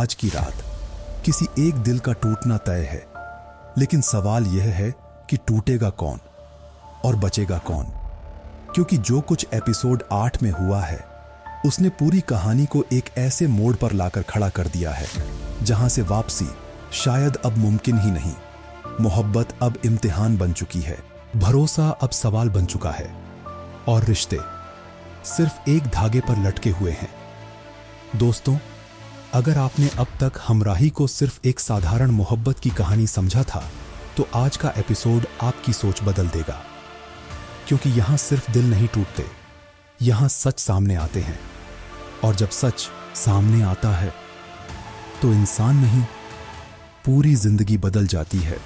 आज की रात किसी एक दिल का टूटना तय है, लेकिन सवाल यह है कि टूटेगा कौन और बचेगा कौन। क्योंकि जो कुछ एपिसोड 8 में हुआ है उसने पूरी कहानी को एक ऐसे मोड़ पर लाकर खड़ा कर दिया है जहां से वापसी शायद अब मुमकिन ही नहीं। मोहब्बत अब इम्तिहान बन चुकी है, भरोसा अब सवाल बन चुका है और रिश्ते सिर्फ एक धागे पर लटके हुए हैं। दोस्तों, अगर आपने अब तक हमराही को सिर्फ एक साधारण मोहब्बत की कहानी समझा था तो आज का एपिसोड आपकी सोच बदल देगा। क्योंकि यहां सिर्फ दिल नहीं टूटते, यहां सच सामने आते हैं और जब सच सामने आता है तो इंसान नहीं, पूरी जिंदगी बदल जाती है।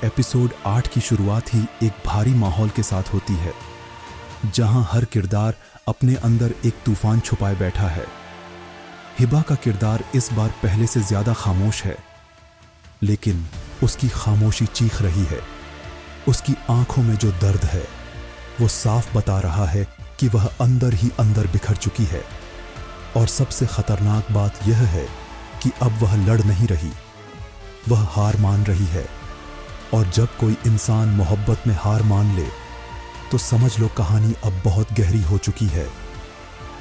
एपिसोड 8 की शुरुआत ही एक भारी माहौल के साथ होती है जहां हर किरदार अपने अंदर एक तूफान छुपाए बैठा है। हिबा का किरदार इस बार पहले से ज्यादा खामोश है, लेकिन उसकी खामोशी चीख रही है। उसकी आंखों में जो दर्द है वो साफ बता रहा है कि वह अंदर ही अंदर बिखर चुकी है। और सबसे खतरनाक बात यह है कि अब वह लड़ नहीं रही, वह हार मान रही है। और जब कोई इंसान मोहब्बत में हार मान ले तो समझ लो कहानी अब बहुत गहरी हो चुकी है।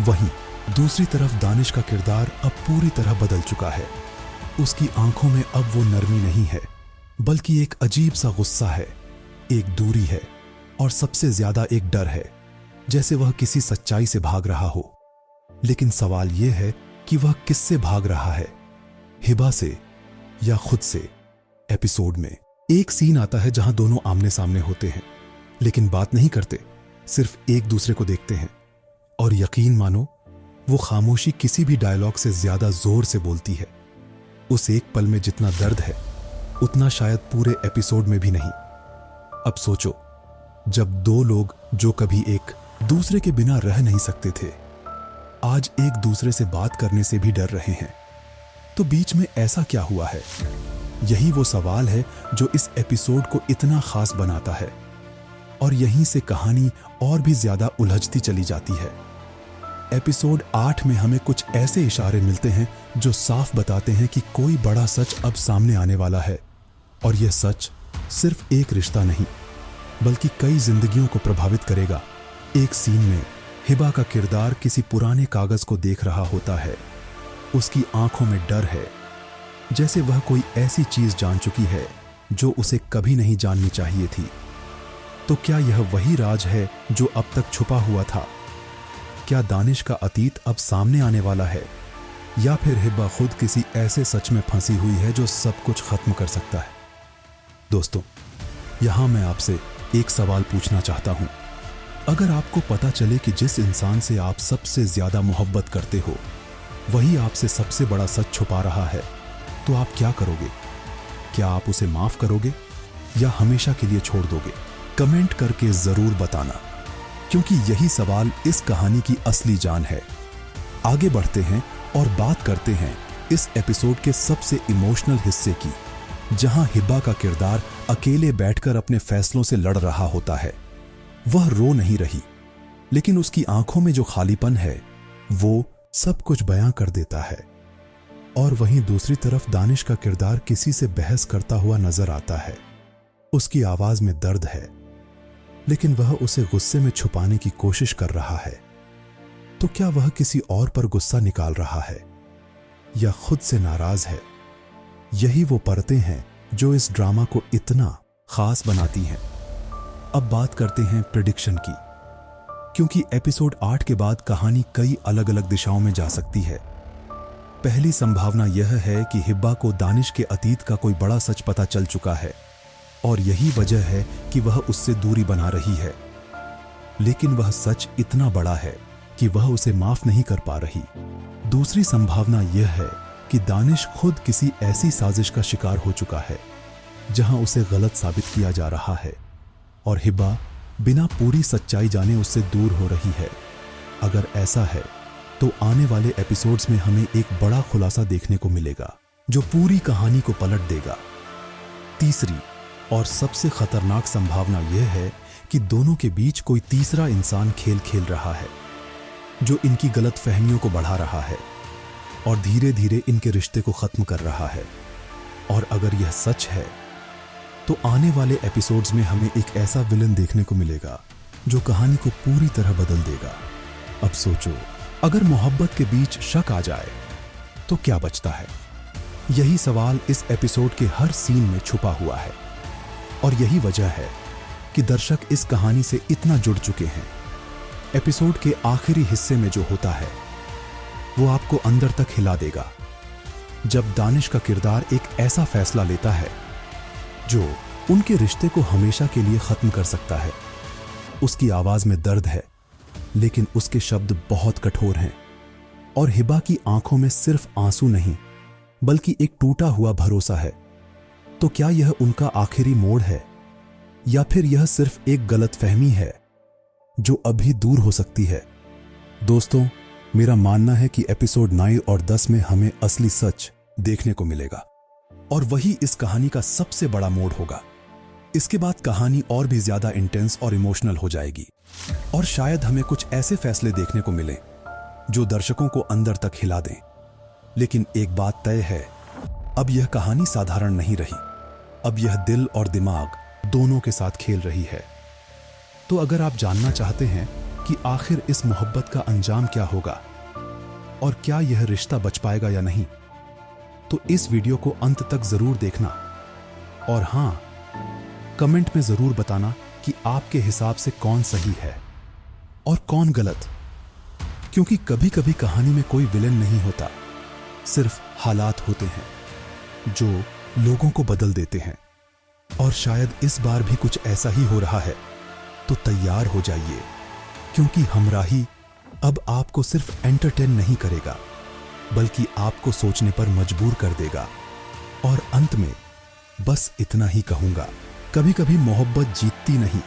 वहीं दूसरी तरफ दानिश का किरदार अब पूरी तरह बदल चुका है। उसकी आंखों में अब वो नरमी नहीं है, बल्कि एक अजीब सा गुस्सा है, एक दूरी है और सबसे ज्यादा एक डर है, जैसे वह किसी सच्चाई से भाग रहा हो। लेकिन सवाल यह है कि वह किससे भाग रहा है, हिबा से या खुद से। एपिसोड में एक सीन आता है जहां दोनों आमने सामने होते हैं, लेकिन बात नहीं करते, सिर्फ एक दूसरे को देखते हैं। और यकीन मानो, वो खामोशी किसी भी डायलॉग से ज्यादा जोर से बोलती है। उस एक पल में जितना दर्द है उतना शायद पूरे एपिसोड में भी नहीं। अब सोचो, जब दो लोग जो कभी एक दूसरे के बिना रह नहीं सकते थे, आज एक दूसरे से बात करने से भी डर रहे हैं, तो बीच में ऐसा क्या हुआ है? यही वो सवाल है जो इस एपिसोड को इतना खास बनाता है। और यहीं से कहानी और भी ज्यादा उलझती चली जाती है। एपिसोड 8 में हमें कुछ ऐसे इशारे मिलते हैं जो साफ बताते हैं कि कोई बड़ा सच अब सामने आने वाला है। और यह सच सिर्फ एक रिश्ता नहीं, बल्कि कई जिंदगियों को प्रभावित करेगा। एक सीन में हिबा का किरदार किसी पुराने कागज को देख रहा होता है। उसकी आंखों में डर है, जैसे वह कोई ऐसी चीज जान चुकी है जो उसे कभी नहीं जाननी चाहिए थी। तो क्या यह वही राज है जो अब तक छुपा हुआ था? क्या दानिश का अतीत अब सामने आने वाला है, या फिर हिबा खुद किसी ऐसे सच में फंसी हुई है जो सब कुछ खत्म कर सकता है? दोस्तों, यहां मैं आपसे एक सवाल पूछना चाहता हूं। अगर आपको पता चले कि जिस इंसान से आप सबसे ज्यादा मोहब्बत करते हो वही आपसे सबसे बड़ा सच छुपा रहा है, तो आप क्या करोगे? क्या आप उसे माफ करोगे या हमेशा के लिए छोड़ दोगे? कमेंट करके जरूर बताना, क्योंकि यही सवाल इस कहानी की असली जान है। आगे बढ़ते हैं और बात करते हैं इस एपिसोड के सबसे इमोशनल हिस्से की, जहां हिबा का किरदार अकेले बैठकर अपने फैसलों से लड़ रहा होता है। वह रो नहीं रही, लेकिन उसकी आंखों में जो खालीपन है वो सब कुछ बयां कर देता है। और वहीं दूसरी तरफ दानिश का किरदार किसी से बहस करता हुआ नजर आता है। उसकी आवाज में दर्द है, लेकिन वह उसे गुस्से में छुपाने की कोशिश कर रहा है। तो क्या वह किसी और पर गुस्सा निकाल रहा है या खुद से नाराज है? यही वो परतें हैं जो इस ड्रामा को इतना खास बनाती हैं। अब बात करते हैं प्रेडिक्शन की, क्योंकि एपिसोड 8 के बाद कहानी कई अलग अलग दिशाओं में जा सकती है। पहली संभावना यह है कि हिब्बा को दानिश के अतीत का कोई बड़ा सच पता चल चुका है और यही वजह है कि वह उससे दूरी बना रही है। लेकिन वह सच इतना बड़ा है कि वह उसे माफ नहीं कर पा रही। दूसरी संभावना यह है कि दानिश खुद किसी ऐसी साजिश का शिकार हो चुका है जहां उसे गलत साबित किया जा रहा है और हिब्बा बिना पूरी सच्चाई जाने उससे दूर हो रही है। अगर ऐसा है तो आने वाले एपिसोड्स में हमें एक बड़ा खुलासा देखने को मिलेगा जो पूरी कहानी को पलट देगा। तीसरी और सबसे खतरनाक संभावना यह है कि दोनों के बीच कोई तीसरा इंसान खेल खेल रहा है जो इनकी गलत फहमियों को बढ़ा रहा है। और धीरे धीरे इनके रिश्ते को खत्म कर रहा है। और अगर यह सच है तो आने वाले एपिसोड्स में हमें एक ऐसा विलन देखने को मिलेगा जो कहानी को पूरी तरह बदल देगा। अब सोचो, अगर मोहब्बत के बीच शक आ जाए तो क्या बचता है? यही सवाल इस एपिसोड के हर सीन में छुपा हुआ है और यही वजह है कि दर्शक इस कहानी से इतना जुड़ चुके हैं। एपिसोड के आखिरी हिस्से में जो होता है वो आपको अंदर तक हिला देगा, जब दानिश का किरदार एक ऐसा फैसला लेता है जो उनके रिश्ते को हमेशा के लिए खत्म कर सकता है। उसकी आवाज में दर्द है, लेकिन उसके शब्द बहुत कठोर हैं और हिबा की आंखों में सिर्फ आंसू नहीं बल्कि एक टूटा हुआ भरोसा है। तो क्या यह उनका आखिरी मोड़ है या फिर यह सिर्फ एक गलतफहमी है जो अभी दूर हो सकती है? दोस्तों, मेरा मानना है कि एपिसोड 9 और 10 में हमें असली सच देखने को मिलेगा और वही इस कहानी का सबसे बड़ा मोड़ होगा। इसके बाद कहानी और भी ज्यादा इंटेंस और इमोशनल हो जाएगी और शायद हमें कुछ ऐसे फैसले देखने को मिले जो दर्शकों को अंदर तक हिला दें। लेकिन एक बात तय है, अब यह कहानी साधारण नहीं रही। अब यह दिल और दिमाग दोनों के साथ खेल रही है। तो अगर आप जानना चाहते हैं कि आखिर इस मोहब्बत का अंजाम क्या होगा और क्या यह रिश्ता बच पाएगा या नहीं, तो इस वीडियो को अंत तक जरूर देखना और हां, कमेंट में जरूर बताना कि आपके हिसाब से कौन सही है और कौन गलत। क्योंकि कभी कभी कहानी में कोई विलेन नहीं होता, सिर्फ हालात होते हैं जो लोगों को बदल देते हैं। और शायद इस बार भी कुछ ऐसा ही हो रहा है। तो तैयार हो जाइए, क्योंकि हमराही अब आपको सिर्फ एंटरटेन नहीं करेगा बल्कि आपको सोचने पर मजबूर कर देगा। और अंत में बस इतना ही कहूंगा, कभी कभी मोहब्बत जीतती नहीं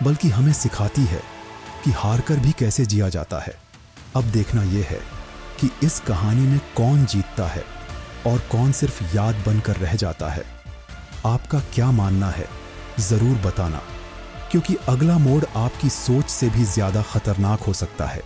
बल्कि हमें सिखाती है कि हारकर भी कैसे जिया जाता है। अब देखना यह है कि इस कहानी में कौन जीतता है और कौन सिर्फ याद बनकर रह जाता है। आपका क्या मानना है जरूर बताना, क्योंकि अगला मोड़ आपकी सोच से भी ज्यादा खतरनाक हो सकता है।